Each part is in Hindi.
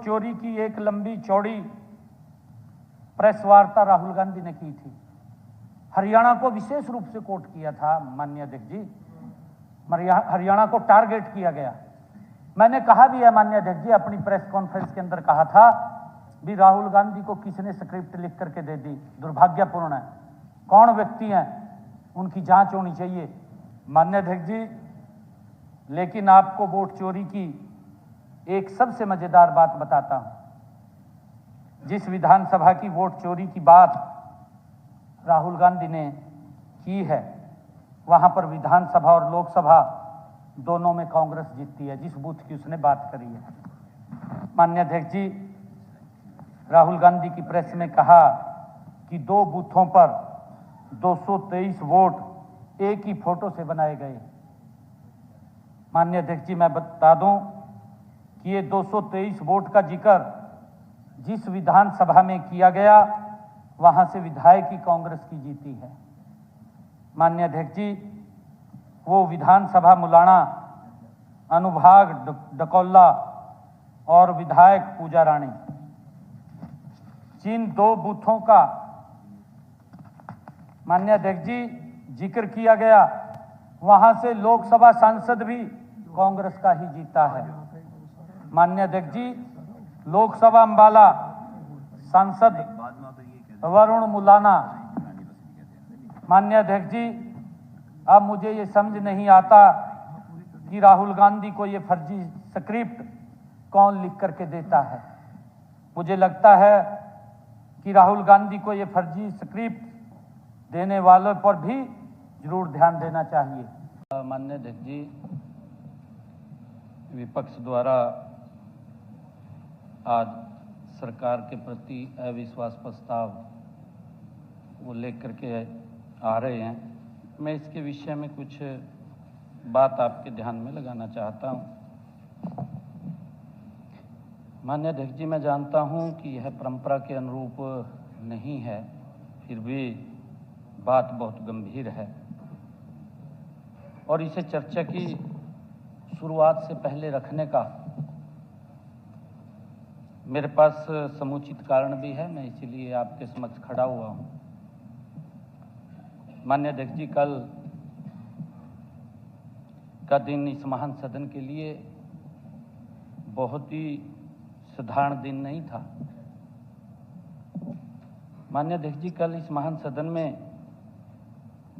वोट चोरी की एक लंबी चौड़ी प्रेस वार्ता राहुल गांधी ने की थी। हरियाणा को विशेष रूप से कोट किया था माननीय अध्यक्ष जी, हरियाणा को टारगेट किया गया। मैंने कहा भी है माननीय अध्यक्ष जी, अपनी प्रेस कॉन्फ्रेंस के अंदर कहा था भी राहुल गांधी को किसने स्क्रिप्ट लिख करके दे दी, दुर्भाग्यपूर्ण है। कौन व्यक्ति हैं, उनकी जांच होनी चाहिए माननीय अध्यक्ष जी। लेकिन आपको वोट चोरी की एक सबसे मजेदार बात बताता हूं। जिस विधानसभा की वोट चोरी की बात राहुल गांधी ने की है, वहां पर विधानसभा और लोकसभा दोनों में कांग्रेस जीतती है, जिस बूथ की उसने बात करी है। माननीय अध्यक्ष जी, राहुल गांधी की प्रेस में कहा कि 2 बूथों पर 223 वोट एक ही फोटो से बनाए गए। माननीय अध्यक्ष जी, मैं बता दूं कि ये 223 वोट का जिक्र जिस विधानसभा में किया गया, वहां से विधायक ही कांग्रेस की जीती है। माननीय अध्यक्ष जी, वो विधानसभा मुलाना, अनुभाग डकौला और विधायक पूजा रानी, जिन 2 बूथों का माननीय अध्यक्ष जी जिक्र किया गया, वहां से लोकसभा सांसद भी कांग्रेस का ही जीता है। माननीय अध्यक्ष जी, लोकसभा अंबाला सांसद वरुण मुलाना। माननीय अध्यक्ष जी, अब मुझे ये समझ नहीं आता कि राहुल गांधी को ये फर्जी स्क्रिप्ट कौन लिख करके देता है। मुझे लगता है कि राहुल गांधी को ये फर्जी स्क्रिप्ट देने वालों पर भी जरूर ध्यान देना चाहिए। माननीय अध्यक्ष जी, विपक्ष द्वारा आज सरकार के प्रति अविश्वास प्रस्ताव वो लेकर के आ रहे हैं। मैं इसके विषय में कुछ बात आपके ध्यान में लगाना चाहता हूं। माननीय अध्यक्ष जी, मैं जानता हूं कि यह परंपरा के अनुरूप नहीं है, फिर भी बात बहुत गंभीर है और इसे चर्चा की शुरुआत से पहले रखने का मेरे पास समुचित कारण भी है। मैं इसीलिए आपके समक्ष खड़ा हुआ हूं। माननीय अध्यक्ष जी, कल का दिन इस महान सदन के लिए बहुत ही साधारण दिन नहीं था। माननीय अध्यक्ष जी, कल इस महान सदन में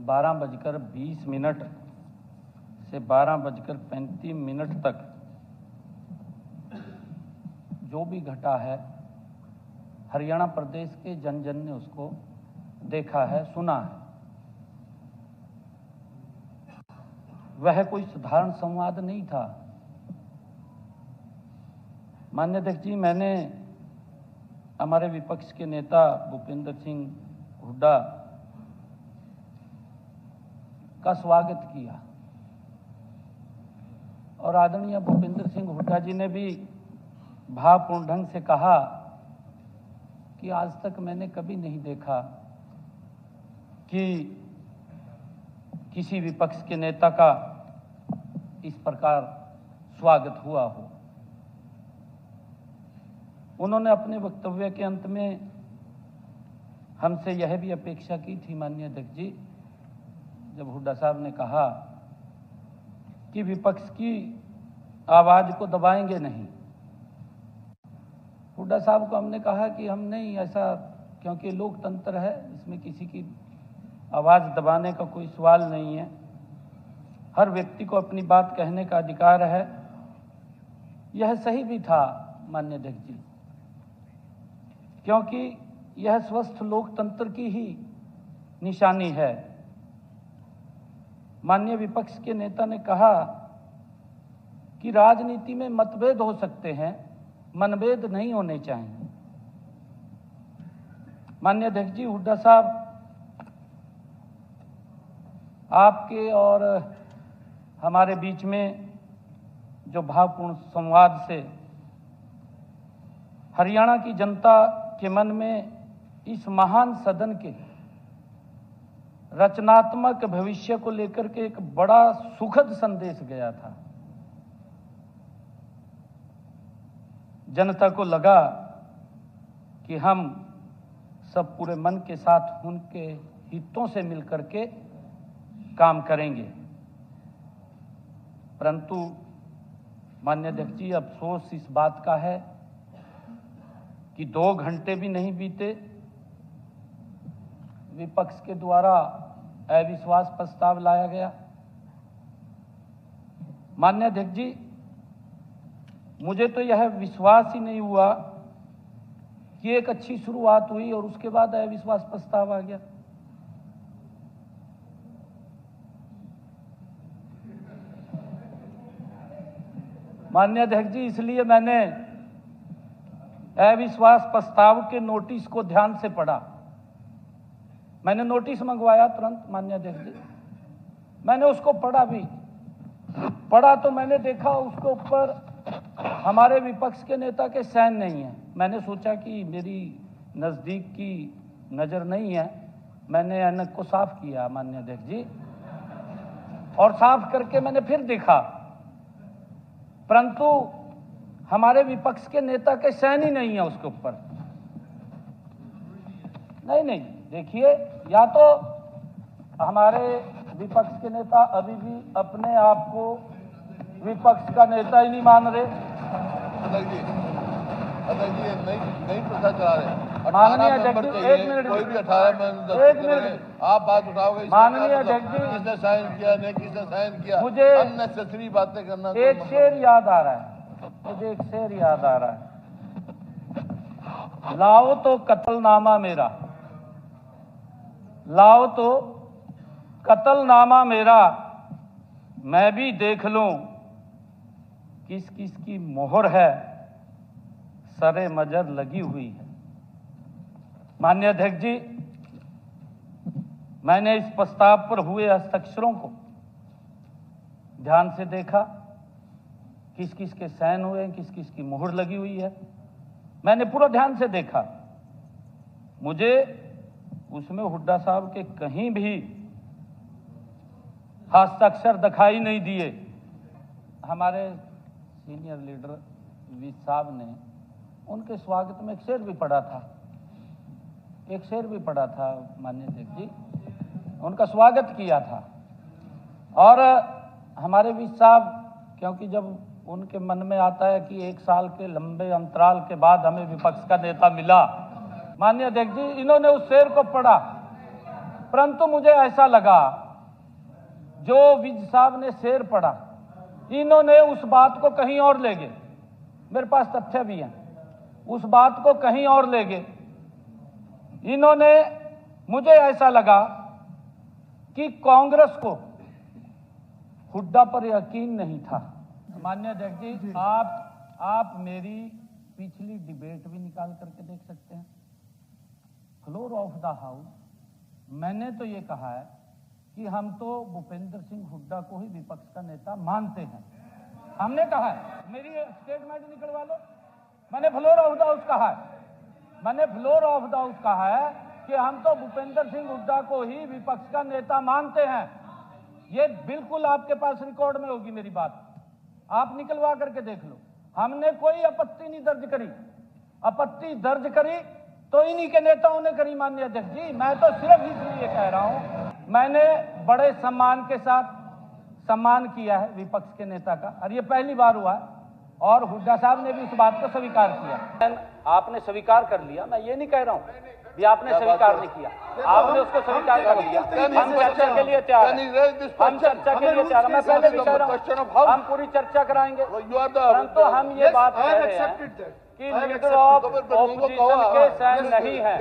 12:20 से 12:35 तक जो भी घटा है, हरियाणा प्रदेश के जन जन ने उसको देखा है, सुना है। वह कोई साधारण संवाद नहीं था। माननीय अध्यक्ष जी, मैंने हमारे विपक्ष के नेता भूपेंद्र सिंह हुड्डा का स्वागत किया और आदरणीय भूपेंद्र सिंह हुड्डा जी ने भी भावपूर्ण ढंग से कहा कि आज तक मैंने कभी नहीं देखा कि किसी विपक्ष के नेता का इस प्रकार स्वागत हुआ हो। उन्होंने अपने वक्तव्य के अंत में हमसे यह भी अपेक्षा की थी माननीय अध्यक्ष जी, जब हुड्डा साहब ने कहा कि विपक्ष की आवाज को दबाएंगे नहीं। हुड्डा साहब को हमने कहा कि हम नहीं ऐसा, क्योंकि लोकतंत्र है, इसमें किसी की आवाज दबाने का कोई सवाल नहीं है। हर व्यक्ति को अपनी बात कहने का अधिकार है। यह सही भी था माननीय अध्यक्ष जी, क्योंकि यह स्वस्थ लोकतंत्र की ही निशानी है। माननीय विपक्ष के नेता ने कहा कि राजनीति में मतभेद हो सकते हैं, मनभेद नहीं होने चाहिए। माननीय अध्यक्ष जी, हुड्डा साहब, आपके और हमारे बीच में जो भावपूर्ण संवाद से हरियाणा की जनता के मन में इस महान सदन के रचनात्मक भविष्य को लेकर के एक बड़ा सुखद संदेश गया था। जनता को लगा कि हम सब पूरे मन के साथ उनके हितों से मिलकर के काम करेंगे। परंतु माननीय अध्यक्ष जी, अफसोस इस बात का है कि 2 घंटे भी नहीं बीते, विपक्ष के द्वारा अविश्वास प्रस्ताव लाया गया। माननीय अध्यक्ष जी, मुझे तो यह विश्वास ही नहीं हुआ कि एक अच्छी शुरुआत हुई और उसके बाद अविश्वास प्रस्ताव आ गया। माननीय अध्यक्ष जी, इसलिए मैंने अविश्वास प्रस्ताव के नोटिस को ध्यान से पढ़ा। मैंने नोटिस मंगवाया तुरंत। माननीय अध्यक्ष जी, मैंने उसको पढ़ा भी। पढ़ा तो मैंने देखा उसके ऊपर हमारे विपक्ष के नेता के साइन नहीं है। मैंने सोचा कि मेरी नजदीक की नजर नहीं है। मैंने ऐनक को साफ किया माननीय अध्यक्ष जी, और साफ करके मैंने फिर देखा, परंतु हमारे विपक्ष के नेता के साइन ही नहीं है उसके ऊपर। नहीं, देखिए, या तो हमारे विपक्ष के नेता अभी भी अपने आप को विपक्ष का नेता ही नहीं मान रहे। नहीं प्रथा चला रहे। माननीय अध्यक्ष जी, 1 मिनट, कोई भी 18 आप बात उठाओगे। माननीय अध्यक्ष जी, किसने साइन किया, नहीं किसने साइन किया, मुझे अननेसेसरी बातें करना। एक शेर याद आ रहा है, मुझे एक शेर याद आ रहा है। लाओ तो कत्लनामा मेरा, लाओ तो कत्लनामा मेरा, मैं भी देख लूं किस किस की मोहर है, सरे मजर लगी हुई है। माननीय अध्यक्ष जी, मैंने इस प्रस्ताव पर हुए हस्ताक्षरों को ध्यान से देखा, किस किस के साइन हुए, किस किस की मोहर लगी हुई है। मैंने पूरा ध्यान से देखा। मुझे उसमें हुड्डा साहब के कहीं भी हस्ताक्षर दिखाई नहीं दिए। हमारे सीनियर लीडर वी साहब ने उनके स्वागत में एक शेर भी पढ़ा था, एक शेर भी पढ़ा था माननीय अध्यक्ष जी, उनका स्वागत किया था। और हमारे वी साहब, क्योंकि जब उनके मन में आता है कि 1 साल के लंबे अंतराल के बाद हमें विपक्ष का नेता मिला, माननीय अध्यक्ष जी, इन्होंने उस शेर को पढ़ा। परंतु मुझे ऐसा लगा जो विज साहब ने शेर पढ़ा, इन्होंने उस बात को कहीं और ले गए। मेरे पास तथ्य भी हैं, उस बात को कहीं और ले गए इन्होंने। मुझे ऐसा लगा कि कांग्रेस को हुड्डा पर यकीन नहीं था। माननीय अध्यक्ष जी, आप मेरी पिछली डिबेट भी निकाल करके देख सकते हैं। फ्लोर ऑफ द हाउस मैंने तो ये कहा है कि हम तो भूपेंद्र सिंह हुड्डा को ही विपक्ष का नेता मानते हैं। हमने कहा है, मेरी स्टेटमेंट निकलवा लो, मैंने फ्लोर ऑफ द हाउस कहा है, मैंने फ्लोर ऑफ द हाउस कहा है कि हम तो भूपेंद्र सिंह हुड्डा को ही विपक्ष का नेता मानते हैं। ये बिल्कुल आपके पास रिकॉर्ड में होगी मेरी बात, आप निकलवा करके देख लो। हमने कोई आपत्ति नहीं दर्ज करी, आपत्ति दर्ज करी तो इन्हीं के नेताओं ने करी। माननीय अध्यक्ष जी, मैं तो सिर्फ इसलिए कह रहा हूं, मैंने बड़े सम्मान के साथ सम्मान किया है विपक्ष के नेता का, और ये पहली बार हुआ है। और हुड्डा साहब ने भी उस बात को स्वीकार किया। आपने स्वीकार कर लिया, मैं ये नहीं कह रहा हूं भी आपने स्वीकार नहीं किया, आपने उसको स्वीकार कर लिया। हम चर्चा के लिए तैयार हैं, हम चर्चा के लिए तैयार हैं। मैं पहले भी कह रहा हूं, हम पूरी चर्चा कराएंगे, परंतु हम ये बात कह रहे हैं कि लीडर ऑफ ऑपोजिशन के साइन नहीं है।